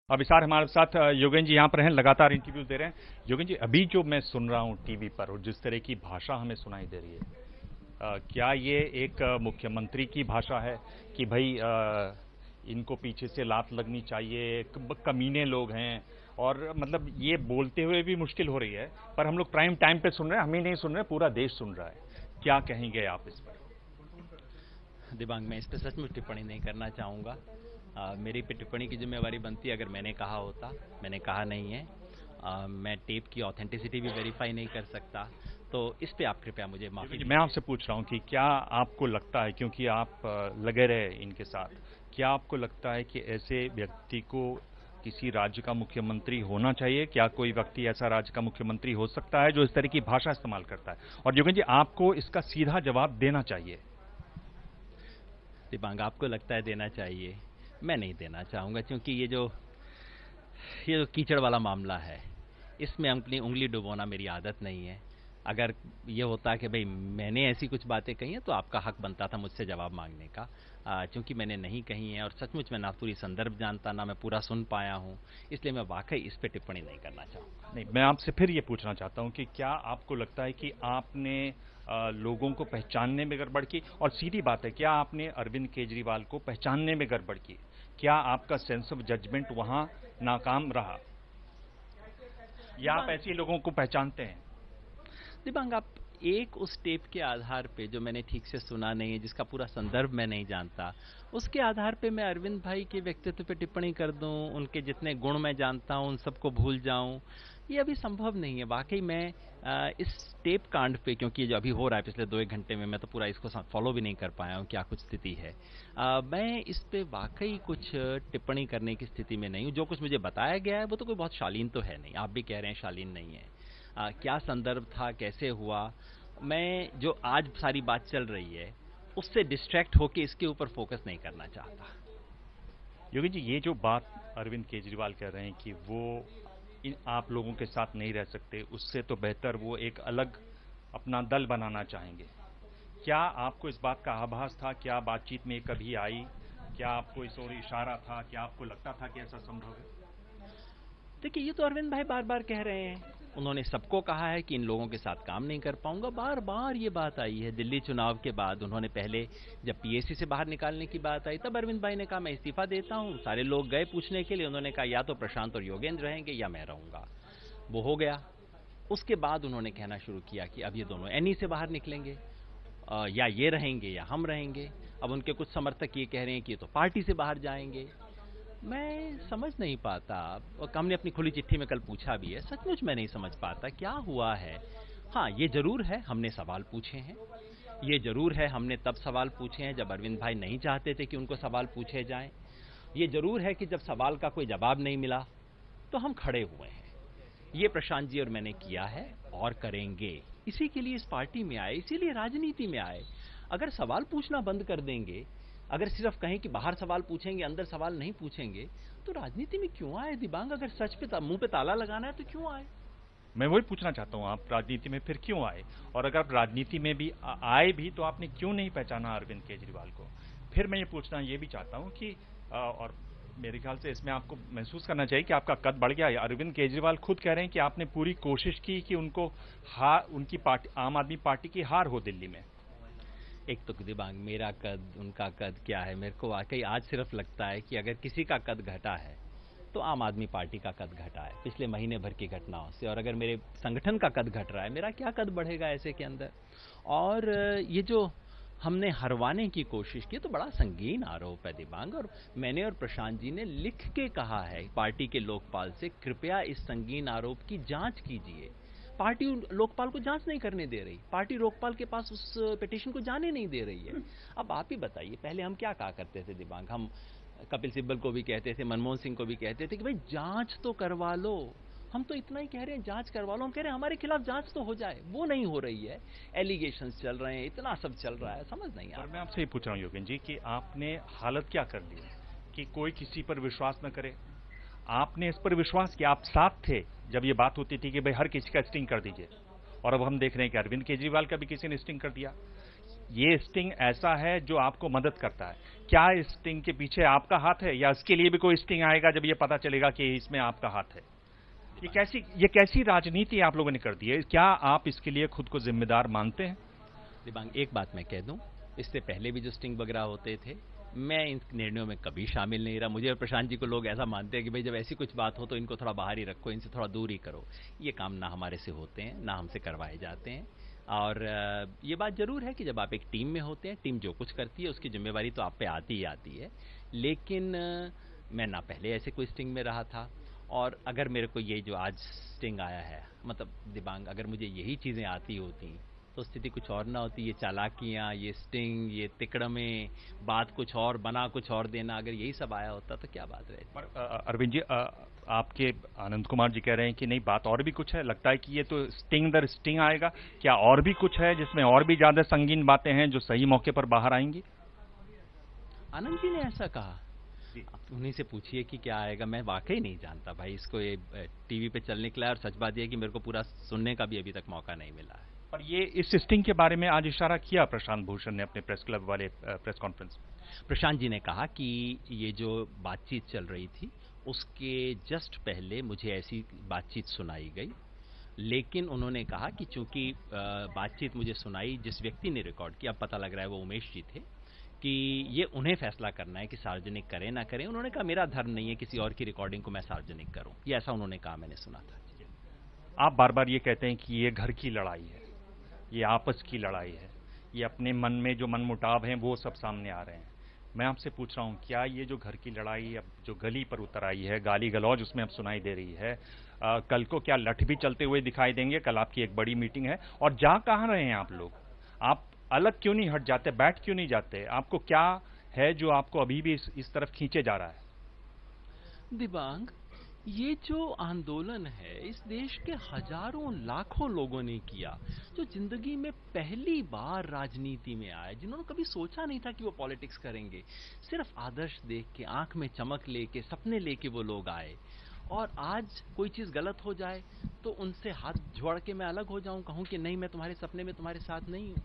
अभिसार हमारे साथ योगेन जी यहाँ पर हैं, लगातार इंटरव्यू दे रहे हैं। योगेन जी, अभी जो मैं सुन रहा हूँ टीवी पर और जिस तरह की भाषा हमें सुनाई दे रही है, क्या ये एक मुख्यमंत्री की भाषा है कि भाई इनको पीछे से लात लगनी चाहिए, कमीने लोग हैं, और मतलब ये बोलते हुए भी मुश्किल हो रही है, पर हम लोग प्राइम टाइम पे सुन रहे हैं, हम ही नहीं सुन रहे, पूरा देश सुन रहा है। क्या कहेंगे आप इस पर? दिबांग, मैं इस पर सचमुच टिप्पणी नहीं करना चाहूँगा। मेरी पे टिप्पणी की जिम्मेवारी बनती है अगर मैंने कहा होता। मैंने कहा नहीं है। मैं टेप की ऑथेंटिसिटी भी वेरीफाई नहीं कर सकता, तो इस पे आप कृपया मुझे माफ़ी मैं दीजिए। आपसे पूछ रहा हूँ कि क्या आपको लगता है, क्योंकि आप लगे रहे इनके साथ, क्या आपको लगता है कि ऐसे व्यक्ति को किसी राज्य का मुख्यमंत्री होना चाहिए? क्या कोई व्यक्ति ऐसा राज्य का मुख्यमंत्री हो सकता है जो इस तरह की भाषा इस्तेमाल करता है? और योगेन जी, आपको इसका सीधा जवाब देना चाहिए। दिबांग, आपको लगता है देना चाहिए, मैं नहीं देना चाहूँगा, क्योंकि ये जो कीचड़ वाला मामला है, इसमें अपनी उंगली डुबोना मेरी आदत नहीं है। अगर ये होता कि भाई मैंने ऐसी कुछ बातें कही हैं तो आपका हक बनता था मुझसे जवाब मांगने का। चूंकि मैंने नहीं कही है और सचमुच मैं ना पूरी संदर्भ जानता, ना मैं पूरा सुन पाया हूँ, इसलिए मैं वाकई इस पे टिप्पणी नहीं करना चाहूँगा। नहीं, मैं आपसे फिर ये पूछना चाहता हूँ कि क्या आपको लगता है कि आपने लोगों को पहचानने में गड़बड़ की? और सीधी बात है, क्या आपने अरविंद केजरीवाल को पहचानने में गड़बड़ की? क्या आपका सेंस ऑफ जजमेंट वहां नाकाम रहा, या आप दिबांग ऐसे लोगों को पहचानते हैं? दिबांग आप एक उस टेप के आधार पे, जो मैंने ठीक से सुना नहीं है, जिसका पूरा संदर्भ मैं नहीं जानता, उसके आधार पे मैं अरविंद भाई के व्यक्तित्व पे टिप्पणी कर दूं, उनके जितने गुण मैं जानता हूं उन सबको भूल जाऊं, ये अभी संभव नहीं है। वाकई मैं इस टेप कांड पे, क्योंकि ये जो अभी हो रहा है पिछले 2-1 घंटे में, मैं तो पूरा इसको फॉलो भी नहीं कर पाया हूँ क्या कुछ स्थिति है। मैं इस पे वाकई कुछ टिप्पणी करने की स्थिति में नहीं हूँ। जो कुछ मुझे बताया गया है वो तो कोई बहुत शालीन तो है नहीं, आप भी कह रहे हैं शालीन नहीं है। क्या संदर्भ था, कैसे हुआ, मैं जो आज सारी बात चल रही है उससे डिस्ट्रैक्ट होके इसके ऊपर फोकस नहीं करना चाहता। योगी जी, ये जो बात अरविंद केजरीवाल कह रहे हैं कि वो आप लोगों के साथ नहीं रह सकते, उससे तो बेहतर वो एक अलग अपना दल बनाना चाहेंगे, क्या आपको इस बात का आभास था? क्या बातचीत में कभी आई? क्या आपको इस ओर इशारा था? क्या आपको लगता था कि ऐसा संभव है? देखिए, ये तो अरविंद भाई बार बार कह रहे हैं। उन्होंने सबको कहा है कि इन लोगों के साथ काम नहीं कर पाऊंगा, बार बार ये बात आई है। दिल्ली चुनाव के बाद उन्होंने पहले, जब पीएससी से बाहर निकालने की बात आई, तब अरविंद भाई ने कहा मैं इस्तीफा देता हूं। सारे लोग गए पूछने के लिए, उन्होंने कहा या तो प्रशांत और योगेंद्र रहेंगे या मैं रहूंगा। वो हो गया। उसके बाद उन्होंने कहना शुरू किया कि अब ये दोनों एनी से बाहर निकलेंगे, या ये रहेंगे या हम रहेंगे। अब उनके कुछ समर्थक ये कह रहे हैं कि ये तो पार्टी से बाहर जाएंगे। मैं समझ नहीं पाता, और हमने अपनी खुली चिट्ठी में कल पूछा भी है, सचमुच मैं नहीं समझ पाता क्या हुआ है। हाँ, ये जरूर है हमने सवाल पूछे हैं, ये जरूर है हमने तब सवाल पूछे हैं जब अरविंद भाई नहीं चाहते थे कि उनको सवाल पूछे जाएं। ये जरूर है कि जब सवाल का कोई जवाब नहीं मिला तो हम खड़े हुए हैं। ये प्रशांत जी और मैंने किया है और करेंगे। इसी के लिए इस पार्टी में आए, इसीलिए राजनीति में आए। अगर सवाल पूछना बंद कर देंगे, अगर सिर्फ कहें कि बाहर सवाल पूछेंगे अंदर सवाल नहीं पूछेंगे, तो राजनीति में क्यों आए दिबांग? अगर सच पे मुंह पे ताला लगाना है तो क्यों आए? मैं वही पूछना चाहता हूँ, आप राजनीति में फिर क्यों आए? और अगर आप राजनीति में भी आए भी, तो आपने क्यों नहीं पहचाना अरविंद केजरीवाल को? फिर मैं ये पूछना ये भी चाहता हूँ कि और मेरे ख्याल से इसमें आपको महसूस करना चाहिए कि आपका कद बढ़ गया है। अरविंद केजरीवाल खुद कह रहे हैं कि आपने पूरी कोशिश की कि उनको उनकी पार्टी, आम आदमी पार्टी की हार हो दिल्ली में। एक तो दिबांग, मेरा कद उनका कद क्या है? मेरे को वाकई आज सिर्फ लगता है कि अगर किसी का कद घटा है तो आम आदमी पार्टी का कद घटा है पिछले महीने भर की घटनाओं से। और अगर मेरे संगठन का कद घट रहा है, मेरा क्या कद बढ़ेगा ऐसे के अंदर? और ये जो हमने हरवाने की कोशिश की, तो बड़ा संगीन आरोप है दिबांग, और मैंने और प्रशांत जी ने लिख के कहा है पार्टी के लोकपाल से, कृपया इस संगीन आरोप की जांच कीजिए। पार्टी लोकपाल को जांच नहीं करने दे रही, पार्टी लोकपाल के पास उस पिटीशन को जाने नहीं दे रही है। अब आप ही बताइए, पहले हम क्या कहा करते थे दिबांग? हम कपिल सिब्बल को भी कहते थे, मनमोहन सिंह को भी कहते थे कि भाई जांच तो करवा लो। हम तो इतना ही कह रहे हैं, जांच करवा लो। हम कह रहे हैं हमारे खिलाफ जांच तो हो जाए, वो नहीं हो रही है। एलिगेशंस चल रहे हैं, इतना सब चल रहा है, समझ नहीं आ और रहा। मैं आपसे ये पूछ रहा हूँ योगेन जी कि आपने हालत क्या कर ली कि कोई किसी पर विश्वास न करे? आपने इस पर विश्वास किया, आप साथ थे जब ये बात होती थी कि भाई हर किसी का स्टिंग कर दीजिए, और अब हम देख रहे हैं कि अरविंद केजरीवाल का भी किसी ने स्टिंग कर दिया। ये स्टिंग ऐसा है जो आपको मदद करता है। क्या इस स्टिंग के पीछे आपका हाथ है, या इसके लिए भी कोई स्टिंग आएगा जब ये पता चलेगा कि इसमें आपका हाथ है? ये कैसी राजनीति आप लोगों ने कर दी है? क्या आप इसके लिए खुद को जिम्मेदार मानते हैं? दिबांग, एक बात मैं कह दूं, इससे पहले भी जो स्टिंग वगैरह होते थे, मैं इन निर्णयों में कभी शामिल नहीं रहा। मुझे और प्रशांत जी को लोग ऐसा मानते हैं कि भाई जब ऐसी कुछ बात हो तो इनको थोड़ा बाहर ही रखो, इनसे थोड़ा दूर ही करो। ये काम ना हमारे से होते हैं, ना हमसे करवाए जाते हैं। और ये बात जरूर है कि जब आप एक टीम में होते हैं, टीम जो कुछ करती है उसकी जिम्मेवारी तो आप पे आती ही आती है। लेकिन मैं ना पहले ऐसे कोई स्टिंग में रहा था, और अगर मेरे को ये जो आज स्टिंग आया है, मतलब दिबांग, अगर मुझे यही चीजें आती होती तो स्थिति कुछ और ना होती। ये चालाकियां, ये स्टिंग, ये तिकड़में, बात कुछ और बना कुछ और देना, अगर यही सब आया होता तो क्या बात रहती। पर अरविंद जी, आपके आनंद कुमार जी कह रहे हैं कि नहीं, बात और भी कुछ है। लगता है कि ये तो स्टिंग दर स्टिंग आएगा। क्या और भी कुछ है जिसमें और भी ज्यादा संगीन बातें हैं जो सही मौके पर बाहर आएंगी? आनंद जी ने ऐसा कहा, आप उन्हीं से पूछिए कि क्या आएगा। मैं वाकई नहीं जानता भाई इसको। ये टीवी पे चलने के लिए, और सच बात यह है कि मेरे को पूरा सुनने का भी अभी तक मौका नहीं मिला है। पर ये इस स्टिंग के बारे में आज इशारा किया प्रशांत भूषण ने अपने प्रेस क्लब वाले प्रेस कॉन्फ्रेंस में। प्रशांत जी ने कहा कि ये जो बातचीत चल रही थी उसके जस्ट पहले मुझे ऐसी बातचीत सुनाई गई, लेकिन उन्होंने कहा कि चूंकि बातचीत मुझे सुनाई जिस व्यक्ति ने रिकॉर्ड किया, अब पता लग रहा है वो उमेश जी थे, कि ये उन्हें फैसला करना है कि सार्वजनिक करें ना करें। उन्होंने कहा मेरा धर्म नहीं है किसी और की रिकॉर्डिंग को मैं सार्वजनिक करूं, ये ऐसा उन्होंने कहा, मैंने सुना था। आप बार बार ये कहते हैं कि ये घर की लड़ाई है, ये आपस की लड़ाई है, ये अपने मन में जो मनमुटाव हैं वो सब सामने आ रहे हैं। मैं आपसे पूछ रहा हूं, क्या ये जो घर की लड़ाई अब जो गली पर उतर आई है, गाली गलौज उसमें अब सुनाई दे रही है, कल को क्या लठ भी चलते हुए दिखाई देंगे? कल आपकी एक बड़ी मीटिंग है, और जा कहां रहे हैं आप लोग? आप अलग क्यों नहीं हट जाते, बैठ क्यों नहीं जाते? आपको क्या है जो आपको अभी भी इस तरफ खींचे जा रहा है? दिबांग, ये जो आंदोलन है इस देश के हजारों लाखों लोगों ने किया, जो जिंदगी में पहली बार राजनीति में आए, जिन्होंने कभी सोचा नहीं था कि वो पॉलिटिक्स करेंगे। सिर्फ आदर्श देख के, आंख में चमक लेके, सपने लेके वो लोग आए, और आज कोई चीज गलत हो जाए तो उनसे हाथ जोड़ के मैं अलग हो जाऊं, कहूं कि नहीं मैं तुम्हारे सपने में तुम्हारे साथ नहीं हूं,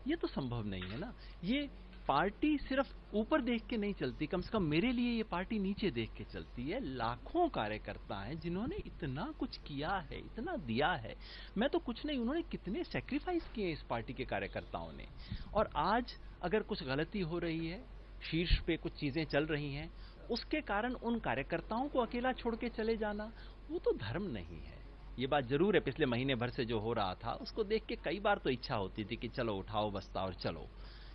ये तो संभव नहीं है ना। ये पार्टी सिर्फ ऊपर देख के नहीं चलती, कम से कम मेरे लिए ये पार्टी नीचे देख के चलती है। लाखों कार्यकर्ता हैं जिन्होंने इतना कुछ किया है, इतना दिया है। मैं तो कुछ नहीं, उन्होंने कितने सैक्रिफाइस किए इस पार्टी के कार्यकर्ताओं ने। और आज अगर कुछ गलती हो रही है, शीर्ष पे कुछ चीजें चल रही हैं, उसके कारण उन कार्यकर्ताओं को अकेला छोड़ के चले जाना, वो तो धर्म नहीं है। ये बात जरूर है, पिछले महीने भर से जो हो रहा था उसको देख के कई बार तो इच्छा होती थी कि चलो उठाओ बस्ता और चलो,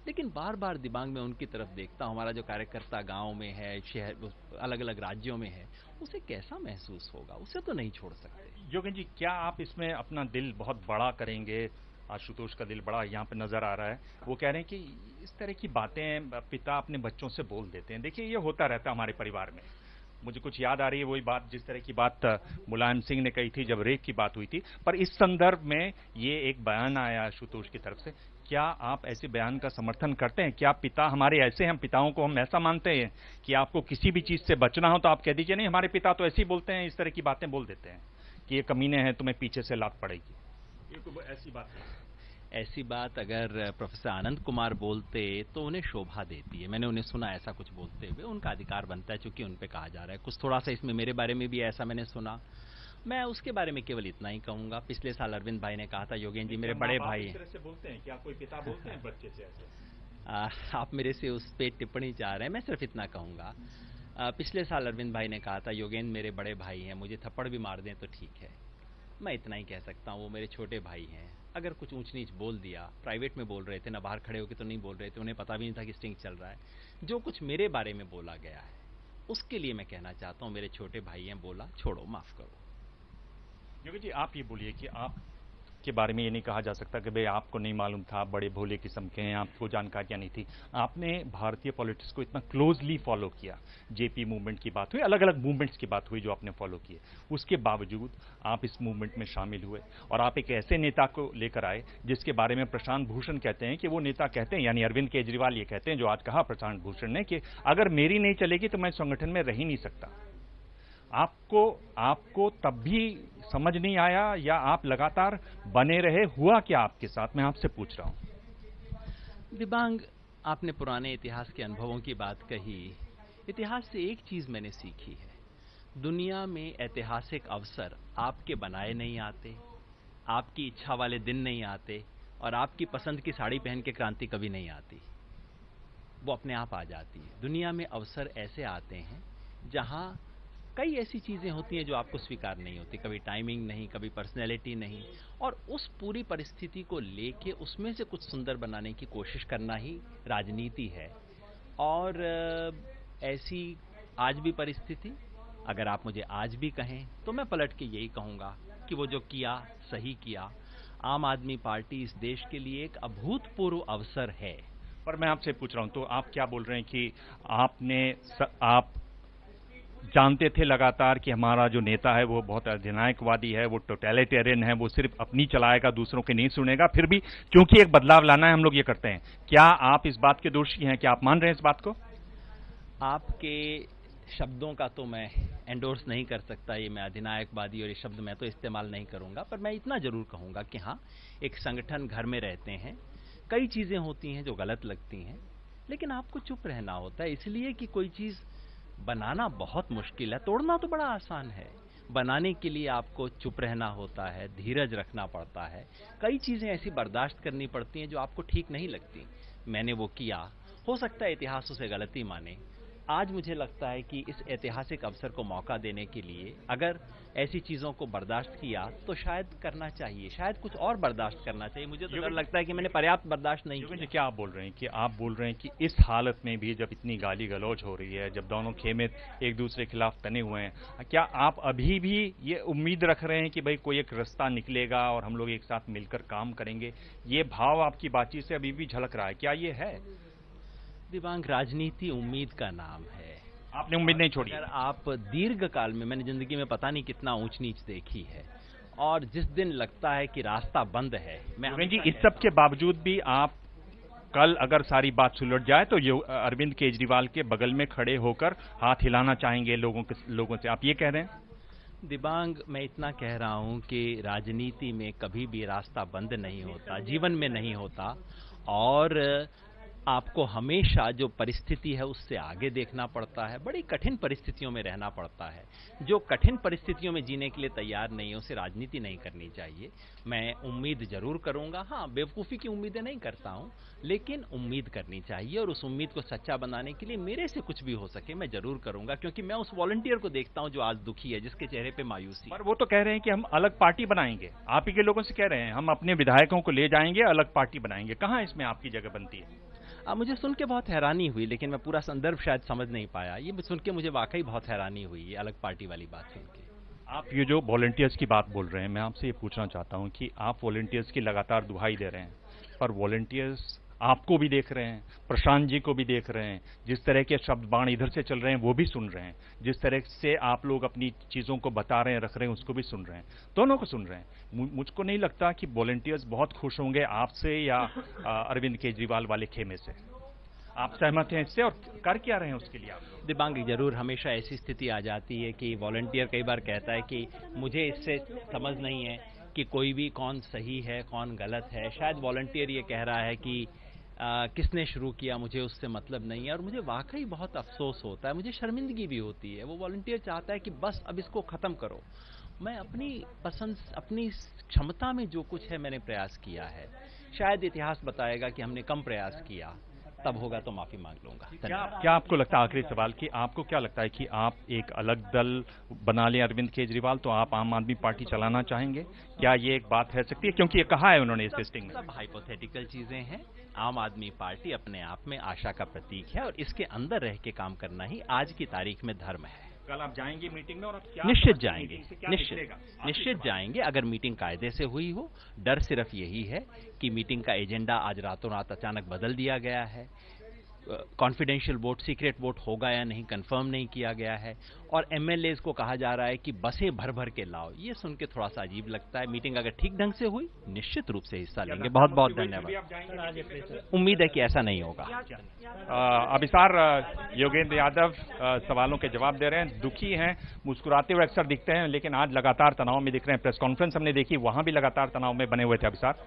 लेकिन बार बार दिमाग में उनकी तरफ देखता हूं। हमारा जो कार्यकर्ता गांव में है, शहर, अलग अलग राज्यों में है, उसे कैसा महसूस होगा, उसे तो नहीं छोड़ सकते। योगेन जी, क्या आप इसमें अपना दिल बहुत बड़ा करेंगे? आशुतोष का दिल बड़ा यहाँ पे नजर आ रहा है। वो कह रहे हैं कि इस तरह की बातें पिता अपने बच्चों से बोल देते हैं। देखिए, ये होता रहता है हमारे परिवार में। मुझे कुछ याद आ रही है वही बात, जिस तरह की बात मुलायम सिंह ने कही थी जब रेप की बात हुई थी। पर इस संदर्भ में ये एक बयान आया आशुतोष की तरफ से। क्या आप ऐसे बयान का समर्थन करते हैं? क्या पिता हमारे ऐसे, हम पिताओं को हम ऐसा मानते हैं कि आपको किसी भी चीज से बचना हो तो आप कह दीजिए नहीं हमारे पिता तो ऐसे ही बोलते हैं, इस तरह की बातें बोल देते हैं कि ये कमीने हैं, तुम्हें पीछे से लात पड़ेगी? ये तो ऐसी बात है। ऐसी बात अगर प्रोफेसर आनंद कुमार बोलते तो उन्हें शोभा देती है। मैंने उन्हें सुना ऐसा कुछ बोलते हुए, उनका अधिकार बनता है, चूंकि उन पे कहा जा रहा है। कुछ थोड़ा सा इसमें मेरे बारे में भी ऐसा मैंने सुना। मैं उसके बारे में केवल इतना ही कहूंगा, पिछले साल अरविंद भाई ने कहा था, योगेन जी मेरे बड़े भाई इस तरह से बोलते हैं, क्या कोई पिता बोलते हैं बच्चे से ऐसे? आप मेरे से उस पे टिप्पणी चाह रहे हैं, मैं सिर्फ इतना कहूंगा। पिछले साल अरविंद भाई ने कहा था, योगेन मेरे बड़े भाई हैं, मुझे थप्पड़ भी मार दें तो ठीक है। मैं इतना ही कह सकता हूँ, वो मेरे छोटे भाई हैं। अगर कुछ ऊंच नीच बोल दिया, प्राइवेट में बोल रहे थे ना, बाहर खड़े होकर तो नहीं बोल रहे थे, उन्हें पता भी नहीं था कि स्टिंग चल रहा है। जो कुछ मेरे बारे में बोला गया है उसके लिए मैं कहना चाहता हूँ, मेरे छोटे भाई हैं, बोला, छोड़ो, माफ करो। योगी जी, आप ये बोलिए कि आप के बारे में ये नहीं कहा जा सकता कि भाई आपको नहीं मालूम था, आप बड़े भोले किस्म के हैं, आपको जानकारियां नहीं थी। आपने भारतीय पॉलिटिक्स को इतना क्लोजली फॉलो किया। जेपी मूवमेंट की बात हुई, अलग अलग मूवमेंट्स की बात हुई जो आपने फॉलो किए, उसके बावजूद आप इस मूवमेंट में शामिल हुए और आप एक ऐसे नेता को लेकर आए जिसके बारे में प्रशांत भूषण कहते हैं कि वो नेता कहते हैं, यानी अरविंद केजरीवाल ये कहते हैं, जो आज कहा प्रशांत भूषण ने, कि अगर मेरी नहीं चलेगी तो मैं संगठन में रह ही नहीं सकता। आपको तब भी समझ नहीं आया, या आप लगातार बने रहे? हुआ क्या आपके साथ, मैं आपसे पूछ रहा हूं। दिबांग, आपने पुराने इतिहास के अनुभवों की बात कही। इतिहास से एक चीज मैंने सीखी है, दुनिया में ऐतिहासिक अवसर आपके बनाए नहीं आते, आपकी इच्छा वाले दिन नहीं आते, और आपकी पसंद की साड़ी पहन के क्रांति कभी नहीं आती, वो अपने आप आ जाती है। दुनिया में अवसर ऐसे आते हैं जहां कई ऐसी चीजें होती हैं जो आपको स्वीकार नहीं होती, कभी टाइमिंग नहीं, कभी पर्सनैलिटी नहीं, और उस पूरी परिस्थिति को लेके उसमें से कुछ सुंदर बनाने की कोशिश करना ही राजनीति है। और ऐसी आज भी परिस्थिति, अगर आप मुझे आज भी कहें तो मैं पलट के यही कहूंगा कि वो जो किया सही किया। आम आदमी पार्टी इस देश के लिए एक अभूतपूर्व अवसर है। पर मैं आपसे पूछ रहा हूं, तो आप क्या बोल रहे हैं कि आप जानते थे लगातार कि हमारा जो नेता है वो बहुत अधिनायकवादी है, वो टोटलिटेरियन है, वो सिर्फ अपनी चलाएगा, दूसरों की नहीं सुनेगा, फिर भी क्योंकि एक बदलाव लाना है हम लोग ये करते हैं। क्या आप इस बात के दोषी हैं? क्या आप मान रहे हैं इस बात को? आपके शब्दों का तो मैं एंडोर्स नहीं कर सकता, ये मैं अधिनायकवादी और ये शब्द मैं तो इस्तेमाल नहीं करूंगा, पर मैं इतना जरूर कहूंगा कि हाँ, एक संगठन घर में रहते हैं, कई चीजें होती हैं जो गलत लगती हैं, लेकिन आपको चुप रहना होता है, इसलिए कि कोई चीज बनाना बहुत मुश्किल है, तोड़ना तो बड़ा आसान है। बनाने के लिए आपको चुप रहना होता है, धीरज रखना पड़ता है, कई चीजें ऐसी बर्दाश्त करनी पड़ती हैं जो आपको ठीक नहीं लगती। मैंने वो किया, हो सकता है इतिहास उसे गलती माने। आज मुझे लगता है कि इस ऐतिहासिक अवसर को मौका देने के लिए अगर ऐसी चीजों को बर्दाश्त किया तो शायद करना चाहिए, शायद कुछ और बर्दाश्त करना चाहिए। मुझे तो डर लगता है कि मैंने पर्याप्त बर्दाश्त नहीं किया। क्या आप बोल रहे हैं कि इस हालत में भी, जब इतनी गाली गलौज हो रही है, जब दोनों खेमे एक दूसरे के खिलाफ तने हुए हैं, क्या आप अभी भी ये उम्मीद रख रहे हैं कि भाई कोई एक रास्ता निकलेगा और हम लोग एक साथ मिलकर काम करेंगे? ये भाव आपकी बातचीत से अभी भी झलक रहा है, क्या ये है? दिबांग, राजनीति उम्मीद का नाम है। आपने उम्मीद नहीं छोड़ी? अगर आप दीर्घ काल में, मैंने जिंदगी में पता नहीं कितना ऊंच नीच देखी है, और जिस दिन लगता है कि रास्ता बंद है, मैं जी इस सब के बावजूद भी आप कल अगर सारी बात सुलझ जाए तो अरविंद केजरीवाल के बगल में खड़े होकर हाथ हिलाना चाहेंगे लोगों से, आप ये कह रहे हैं? दिबांग, मैं इतना कह रहा हूं कि राजनीति में कभी भी रास्ता बंद नहीं होता, जीवन में नहीं होता, और आपको हमेशा जो परिस्थिति है उससे आगे देखना पड़ता है, बड़ी कठिन परिस्थितियों में रहना पड़ता है। जो कठिन परिस्थितियों में जीने के लिए तैयार नहीं है उसे राजनीति नहीं करनी चाहिए। मैं उम्मीद जरूर करूंगा, हाँ, बेवकूफ़ी की उम्मीदें नहीं करता हूं, लेकिन उम्मीद करनी चाहिए, और उस उम्मीद को सच्चा बनाने के लिए मेरे से कुछ भी हो सके मैं जरूर करूंगा, क्योंकि मैं उस वॉलंटियर को देखता हूं जो आज दुखी है, जिसके चेहरे पे मायूसी। पर वो तो कह रहे हैं कि हम अलग पार्टी बनाएंगे, आप ही के लोगों से कह रहे हैं हम अपने विधायकों को ले जाएंगे, अलग पार्टी बनाएंगे। कहां इसमें आपकी जगह बनती है? मुझे सुन के बहुत हैरानी हुई, लेकिन मैं पूरा संदर्भ शायद समझ नहीं पाया। ये सुन के मुझे वाकई बहुत हैरानी हुई, ये अलग पार्टी वाली बात सुन के। आप ये जो वॉलंटियर्स की बात बोल रहे हैं, मैं आपसे ये पूछना चाहता हूं कि आप वॉलंटियर्स की लगातार दुहाई दे रहे हैं, पर वॉलंटियर्स आपको भी देख रहे हैं, प्रशांत जी को भी देख रहे हैं, जिस तरह के शब्द बाण इधर से चल रहे हैं वो भी सुन रहे हैं, जिस तरह से आप लोग अपनी चीजों को बता रहे हैं, रख रहे हैं, उसको भी सुन रहे हैं, दोनों को सुन रहे हैं। मुझको नहीं लगता कि वॉलंटियर्स बहुत खुश होंगे आपसे या अरविंद केजरीवाल वाले खेमे से। आप सहमत हैं इससे, और कर क्या रहे हैं उसके लिए आप? दिबांग, जरूर हमेशा ऐसी स्थिति आ जाती है कि वॉलंटियर कई बार कहता है कि मुझे इससे समझ नहीं है कि कोई भी कौन सही है कौन गलत है। शायद वॉलंटियर ये कह रहा है कि किसने शुरू किया मुझे उससे मतलब नहीं है, और मुझे वाकई बहुत अफसोस होता है, मुझे शर्मिंदगी भी होती है। वो वॉलंटियर चाहता है कि बस अब इसको खत्म करो। मैं अपनी पसंद, अपनी क्षमता में जो कुछ है मैंने प्रयास किया है। शायद इतिहास बताएगा कि हमने कम प्रयास किया, तब होगा तो माफी मांग लूंगा। क्या आपको लगता है, आखिरी सवाल, कि आपको क्या लगता है कि आप एक अलग दल बना लें अरविंद केजरीवाल तो आप आम आदमी पार्टी चलाना चाहेंगे? क्या ये एक बात है सकती है? क्योंकि ये कहा है उन्होंने इस टेस्टिंग में। सब हाइपोथेटिकल चीजें हैं। आम आदमी पार्टी अपने आप में आशा का प्रतीक है, और इसके अंदर रह के काम करना ही आज की तारीख में धर्म है। कल आप जाएंगे मीटिंग में, और क्या निश्चित जाएंगे, निश्चित जाएंगे, अगर मीटिंग कायदे से हुई हो। डर सिर्फ यही है कि मीटिंग का एजेंडा आज रातों रात अचानक बदल दिया गया है। कॉन्फिडेंशियल वोट, सीक्रेट वोट होगा या नहीं कंफर्म नहीं किया गया है, और एमएलएज को कहा जा रहा है कि बसें भर भर के लाओ। ये सुन के थोड़ा सा अजीब लगता है। मीटिंग अगर ठीक ढंग से हुई निश्चित रूप से हिस्सा लेंगे। बहुत बहुत धन्यवाद। उम्मीद है कि ऐसा नहीं होगा। अभिसार योगेंद्र यादव सवालों के जवाब दे रहे हैं, दुखी हैं, मुस्कुराते हुए अक्सर दिखते हैं, लेकिन आज लगातार तनाव में दिख रहे हैं। प्रेस कॉन्फ्रेंस हमने देखी, वहां भी लगातार तनाव में बने हुए थे अभिसार।